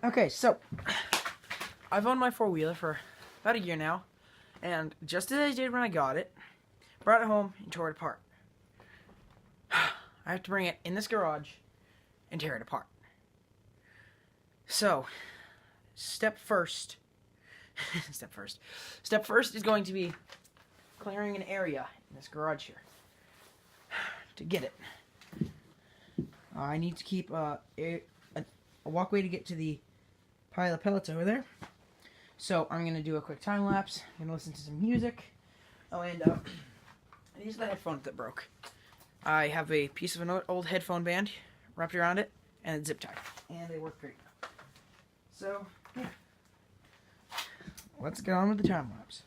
Okay, so I've owned my four-wheeler for about a year now, and just as I did when I got it, brought it home and tore it apart. I have to bring it in this garage and tear it apart. So, step first is going to be clearing an area in this garage here. To get it, I need to keep a walkway to get to the pile of pellets over there. So I'm going to do a quick time lapse. I'm going to listen to some music. Oh, and these are the headphones that broke. I have a piece of an old headphone band wrapped around it and a zip tie, and they work great. So, yeah. Let's get on with the time lapse.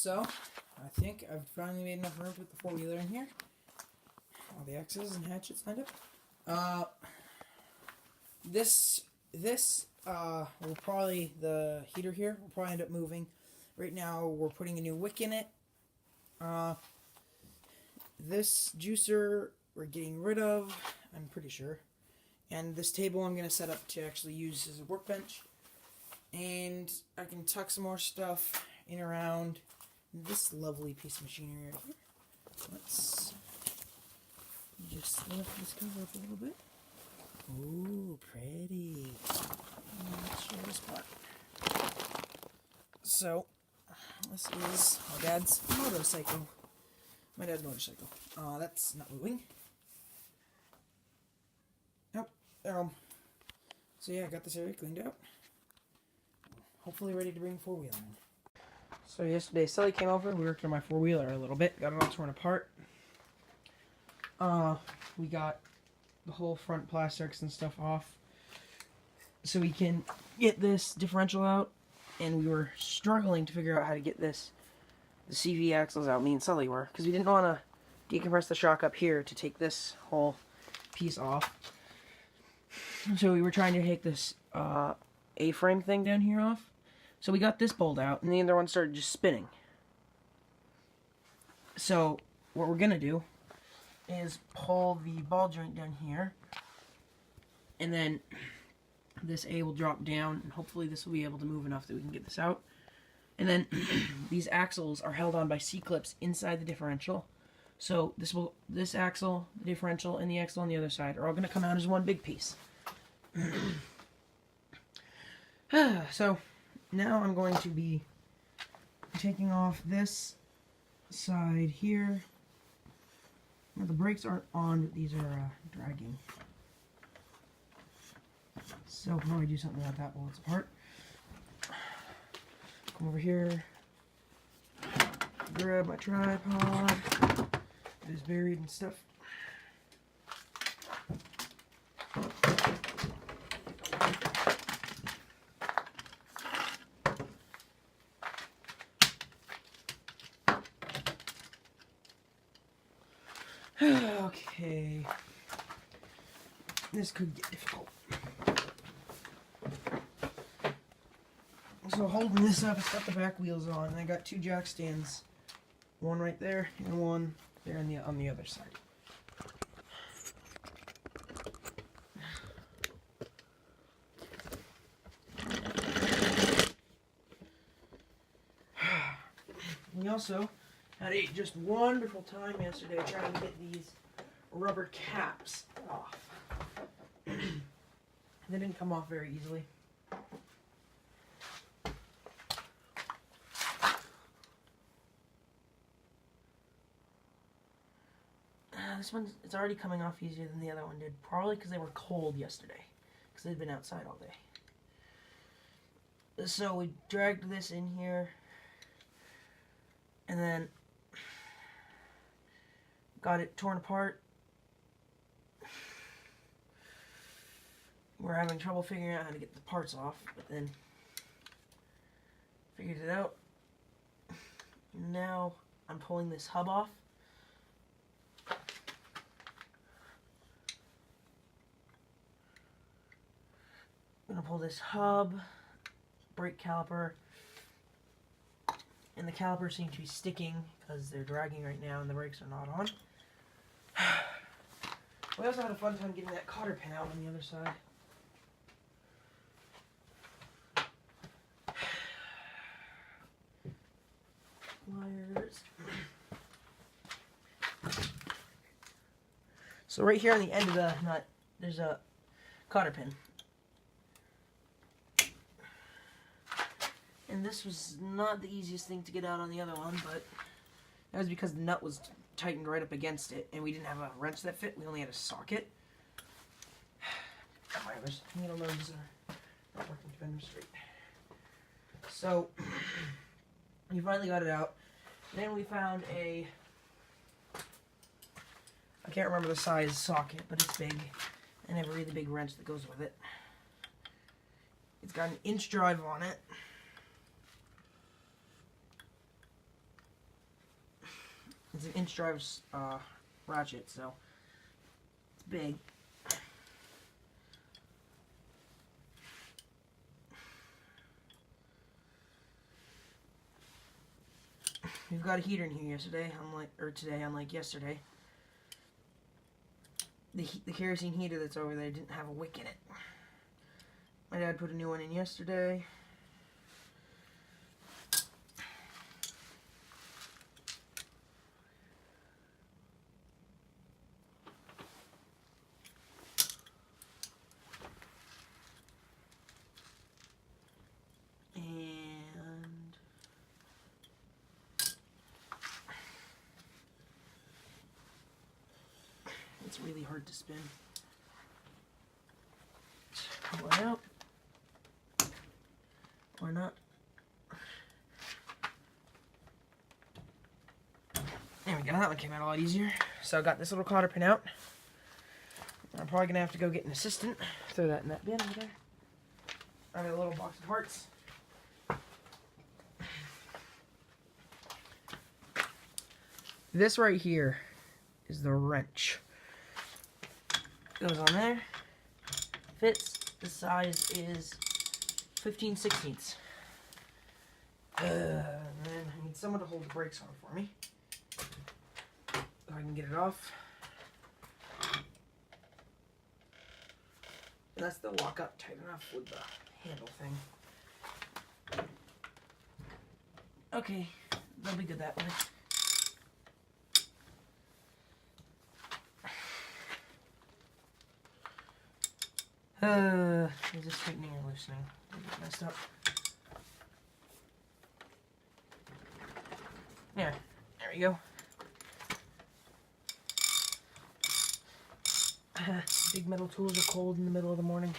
So, I think I've finally made enough room to put the four-wheeler in here. All the axes and hatchets lined up. This will probably, the heater here will probably end up moving. Right now we're putting a new wick in it. This juicer we're getting rid of, I'm pretty sure. And this table I'm going to set up to actually use as a workbench. And I can tuck some more stuff in around this lovely piece of machinery right here. Let's just lift this cover up a little bit. Ooh, pretty. Let's show this part. So, this is my dad's motorcycle. My dad's motorcycle. That's not moving. Nope. So yeah, I got this area cleaned out. Hopefully ready to bring four-wheeler in. So yesterday, Sally came over. We worked on my four-wheeler a little bit. Got it all torn apart. We got the whole front plastics and stuff off so we can get this differential out, and we were struggling to figure out how to get the CV axles out, me and Sully were, because we didn't want to decompress the shock up here to take this whole piece off. So we were trying to take this A-frame thing down here off. So we got this bolt out, and the other one started just spinning. So what we're going to do is pull the ball joint down here, and then this A will drop down, and hopefully this will be able to move enough that we can get this out. And then these axles are held on by C-clips inside the differential. So this axle, the differential, and the axle on the other side are all going to come out as one big piece. So now I'm going to be taking off this side here. Now the brakes aren't on, but these are dragging. So I'll probably do something like that while it's apart. Come over here, grab my tripod. It is buried and stuff. Okay, this could get difficult. So holding this up, it's got the back wheels on, and I got two jack stands, one right there and one there on the other side. We also had a just wonderful time yesterday trying to get these rubber caps off. They didn't come off very easily. This one, it's already coming off easier than the other one did, probably because they were cold yesterday, because they'd been outside all day. So we dragged this in here, and then got it torn apart. We're having trouble figuring out how to get the parts off, but then figured it out. Now I'm pulling this hub off. I'm going to pull this hub, brake caliper, and the calipers seem to be sticking because they're dragging right now and the brakes are not on. We also had a fun time getting that cotter pin out on the other side. Wires. So right here on the end of the nut, there's a cotter pin. And this was not the easiest thing to get out on the other one, but that was because the nut was tightened right up against it, and we didn't have a wrench that fit. We only had a socket. My other needle noses are not working to bend them straight. So we finally got it out. Then we found I can't remember the size socket, but it's big, and I have a really big wrench that goes with it. It's got an inch drive on it. It's an inch drive ratchet, so it's big. We've got a heater in here yesterday, unlike yesterday. The kerosene heater that's over there didn't have a wick in it. My dad put a new one in yesterday. It's really hard to spin. Pull it out. Or not. There we go, that one came out a lot easier. So I got this little cotter pin out. I'm probably gonna have to go get an assistant. Throw that in that bin over there. I got a little box of parts. This right here is the wrench. Goes on there. Fits. The size is 15/16. And then I need someone to hold the brakes on for me. So I can get it off. That's the lock up tight enough with the handle thing. Okay, that'll be good that way. Is this tightening or loosening? I got messed up. There we go. Big metal tools are cold in the middle of the morning.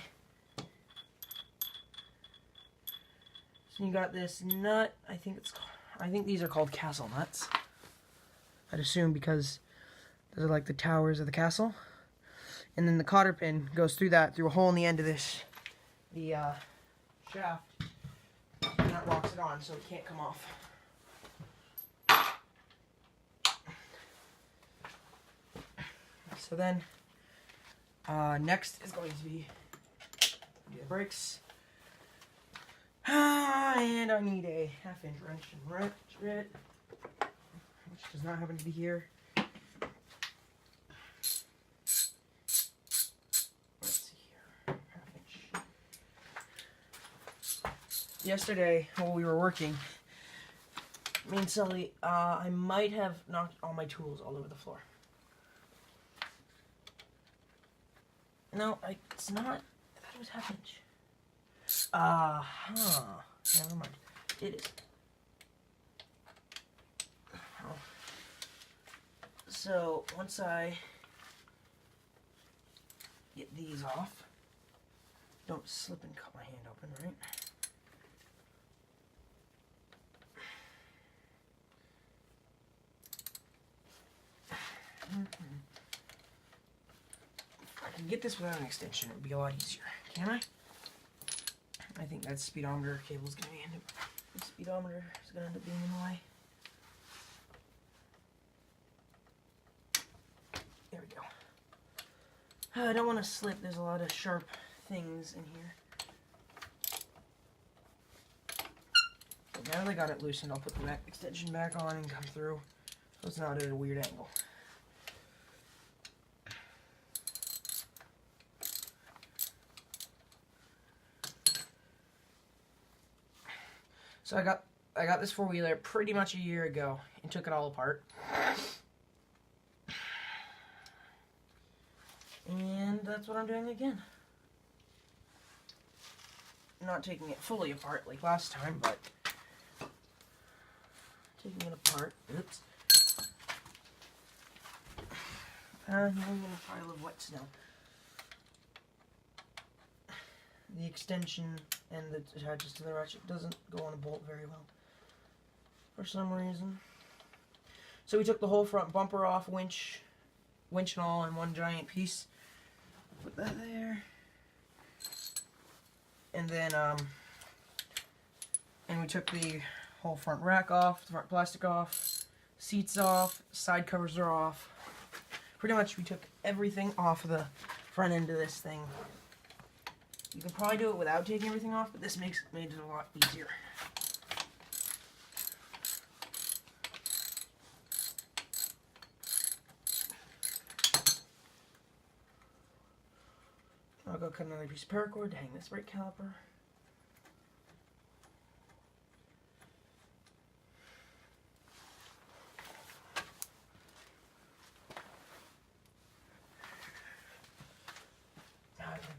So you got this nut. I think these are called castle nuts. I'd assume because those are like the towers of the castle. And then the cotter pin goes through a hole in the end of the shaft, and that locks it on so it can't come off. So then, next is going to be the brakes. And I need a 1/2-inch wrench and ratchet, which does not happen to be here. Yesterday, while we were working, me and Sully, I might have knocked all my tools all over the floor. No, it's not. I thought it was 1/2-inch. Never mind. It is. Oh. So, once I get these off, don't slip and cut my hand open, right? If I can get this without an extension, it would be a lot easier. Can I? I think that speedometer cable is going to end up. The speedometer is going to end up being in the way. There we go. I don't want to slip. There's a lot of sharp things in here. So now that I got it loosened, I'll put the extension back on and come through so it's not at a weird angle. So I got this four-wheeler pretty much a year ago and took it all apart. And that's what I'm doing again. Not taking it fully apart like last time, but taking it apart. Oops. I'm in a pile of wet snow. The extension and that attaches to the ratchet doesn't go on a bolt very well for some reason. So we took the whole front bumper off, winch and all, in one giant piece. Put that there. And then and we took the whole front rack off, the front plastic off, Seats off, side covers are off. Pretty much we took everything off of the front end of this thing. You can probably do it without taking everything off, but this made it a lot easier. I'll go cut another piece of paracord to hang this brake caliper.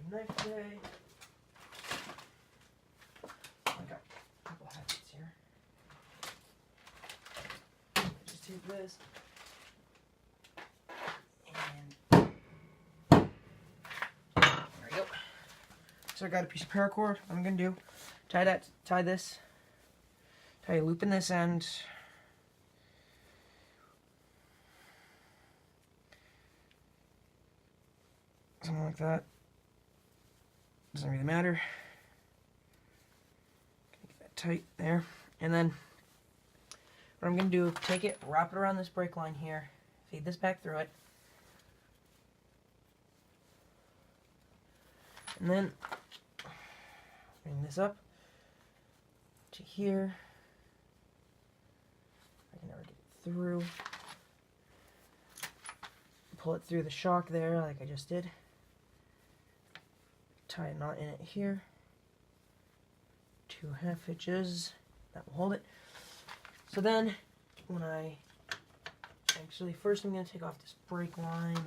Knife day. I got a couple hatchets here. Just take this and there we go. So I got a piece of paracord. What I'm gonna do, tie a loop in this end. Something like that. Doesn't really matter. Get that tight there. And then what I'm going to do, take it, wrap it around this brake line here, feed this back through it. And then bring this up to here. I can never get it through. Pull it through the shock there like I just did. Tie a knot in it here. 2 half hitches. That will hold it. So then, when first I'm going to take off this brake line.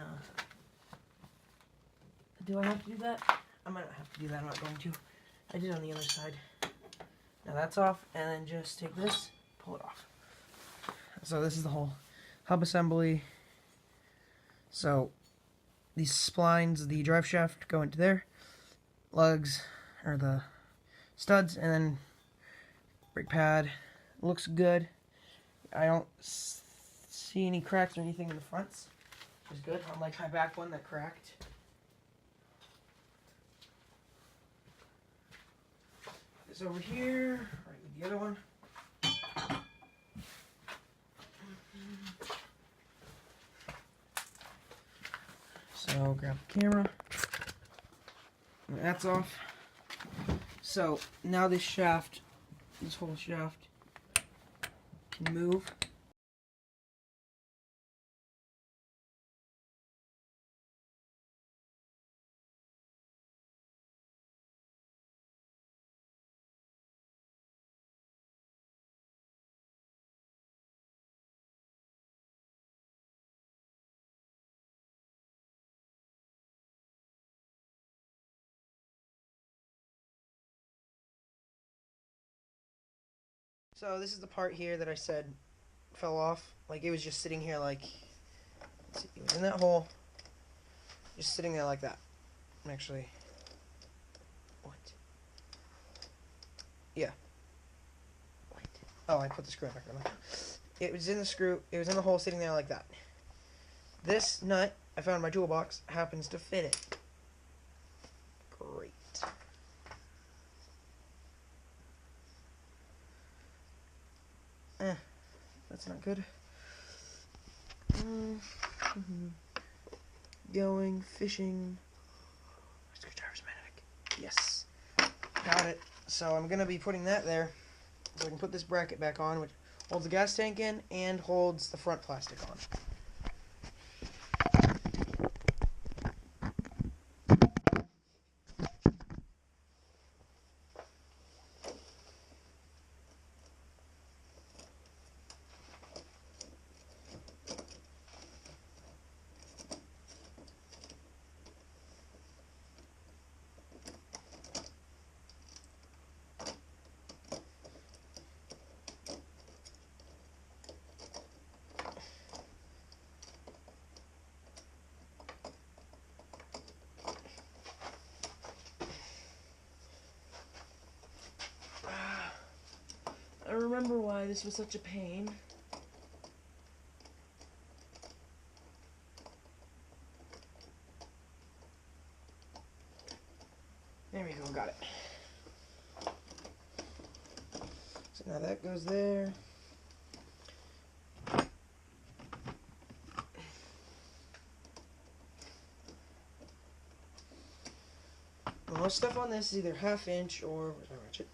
Do I have to do that? I might not have to do that. I'm not going to. I did on the other side. Now that's off, and then just take this, pull it off. So this is the whole hub assembly. So these splines, the drive shaft, go into there. Lugs, or the studs, and then brake pad. Looks good. I don't see any cracks or anything in the fronts, which is good, unlike my back one that cracked. This over here, right with the other one. So grab the camera. That's off. So now this whole shaft can move. So this is the part here that I said fell off. Like it was just sitting here like, it was in that hole, just sitting there like that. Actually, what? Yeah. Wait. Oh, I put the screw back on. It was in the screw, it was in the hole sitting there like that. This nut I found in my toolbox happens to fit it. Great. That's not good. Going fishing. Screwdriver's magnetic. Yes. Got it. So I'm going to be putting that there so I can put this bracket back on, which holds the gas tank in and holds the front plastic on. I remember why this was such a pain. There we go, got it. So now that goes there. most stuff on this is either 1/2 inch or where's my ratchet?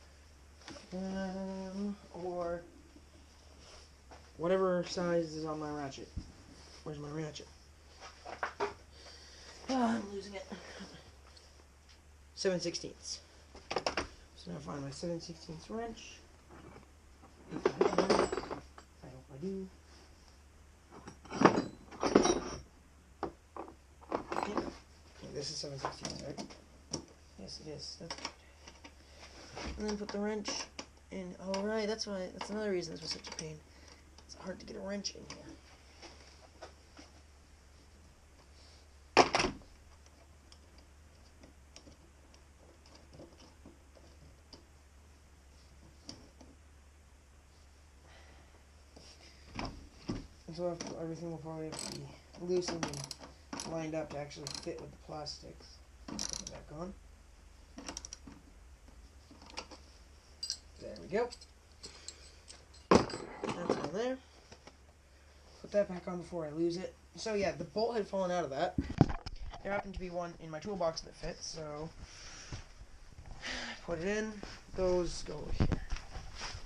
Or whatever size is on my ratchet. Where's my ratchet? I'm losing it. 7/16. So now find my 7/16 wrench. I hope I do. Yeah, this is 7/16, right? Yes, it is. That's good. And then put the wrench in. Oh, right. That's why. That's another reason this was such a pain. It's hard to get a wrench in here. So everything will probably have to be loosened and lined up to actually fit with the plastics. Put it back on. There we go. That's on there. Put that back on before I lose it. So yeah, the bolt had fallen out of that. There happened to be one in my toolbox that fits, so put it in. Those go here.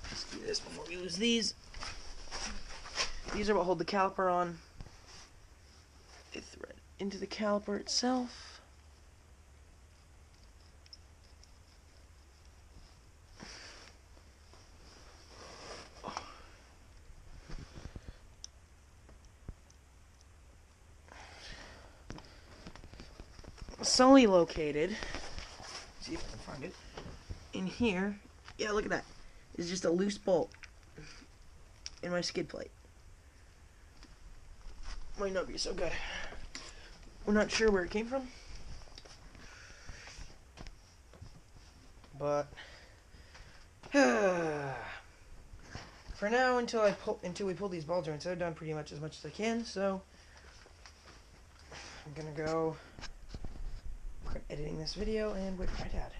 Let's do this before we lose these. These are what hold the caliper on. They thread into the caliper itself. Solely located, see if I can find it, in here. Yeah, look at that. It's just a loose bolt in my skid plate. Might not be so good. We're not sure where it came from, but for now, until we pull these ball joints, I've done pretty much as I can. So I'm gonna go quit editing this video and wait for my dad.